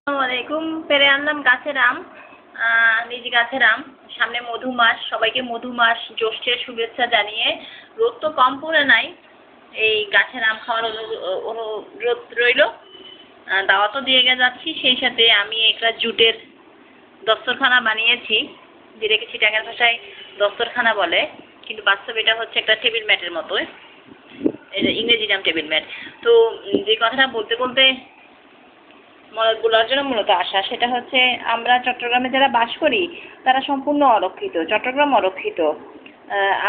আসসালামু আলাইকুম। পেরে আনলাম গাছের আম, নিজ গাছের আম। সামনে মধু মাস, সবাইকে মধু মাস জ্যৈষ্ঠের শুভেচ্ছা জানিয়ে, রোদ তো কম পড়ে নাই, এই গাছের আম খাওয়ার অনুরোধ রইল। দাওয়াতও দিয়ে যাচ্ছি। সেই সাথে আমি একটা জুটের দস্তরখানা বানিয়েছি, যেটাকে চিটাগাং ভাষায় দস্তরখানা বলে, কিন্তু বাস্তবে এটা হচ্ছে একটা টেবিল ম্যাটের মতো। এটা ইংরেজি নাম টেবিল ম্যাট। তো যে কথাটা বলতে বলতে বলার জন্য মূলত আসা, সেটা হচ্ছে আমরা চট্টগ্রামে যারা বাস করি তারা সম্পূর্ণ অরক্ষিত। চট্টগ্রাম অরক্ষিত।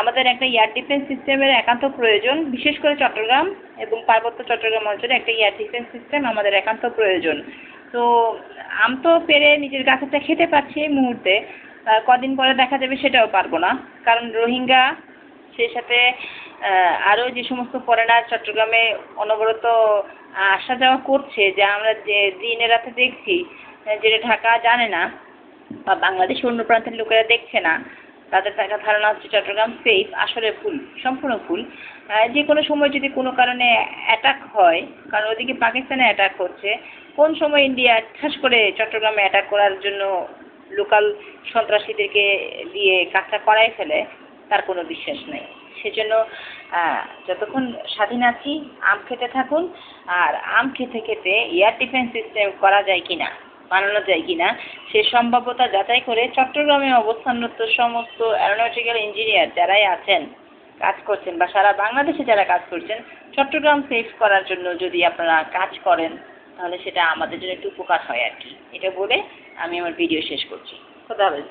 আমাদের একটা এয়ার ডিফেন্স সিস্টেমের একান্ত প্রয়োজন, বিশেষ করে চট্টগ্রাম এবং পার্বত্য চট্টগ্রাম অঞ্চলে একটা এয়ার ডিফেন্স সিস্টেম আমাদের একান্ত প্রয়োজন। তো আম তো পেরে নিজের গাছেরটা খেতে পাচ্ছি এই মুহূর্তে, কদিন পরে দেখা যাবে সেটাও পারবো না, কারণ রোহিঙ্গা, সেই সাথে আরও যে সমস্ত ফরেনার চট্টগ্রামে অনবরত আসা যাওয়া করছে, যা আমরা যে দিনে রাতে দেখছি, যেটা ঢাকা জানে না বা বাংলাদেশের অন্য প্রান্তের লোকেরা দেখছে না, তাদের একটা ধারণা হচ্ছে চট্টগ্রাম সেফ। আসলে ভুল, সম্পূর্ণ ভুল। যে কোনো সময় যদি কোনো কারণে অ্যাটাক হয়, কারণ ওদিকে পাকিস্তানে অ্যাটাক হচ্ছে, কোন সময় ইন্ডিয়া ঠাস করে চট্টগ্রামে অ্যাটাক করার জন্য লোকাল সন্ত্রাসীদেরকে দিয়ে কাজটা করাই ফেলে, তার কোনো বিশ্বাস নেই। সেজন্য যতক্ষণ স্বাধীন আছি আম খেতে থাকুন, আর আম খেতে খেতে এয়ার ডিফেন্স সিস্টেম করা যায় কিনা, বানানো যায় কিনা, সে সম্ভাব্যতা যাচাই করে চট্টগ্রামে অবস্থানরত সমস্ত অ্যারোনটিক্যাল ইঞ্জিনিয়ার যারাই আছেন, কাজ করছেন, বা সারা বাংলাদেশে যারা কাজ করছেন, চট্টগ্রাম সেফ করার জন্য যদি আপনারা কাজ করেন, তাহলে সেটা আমাদের জন্য একটু উপকার হয় আর কি। এটা বলে আমি আমার ভিডিও শেষ করছি। খোদা হাফেজ।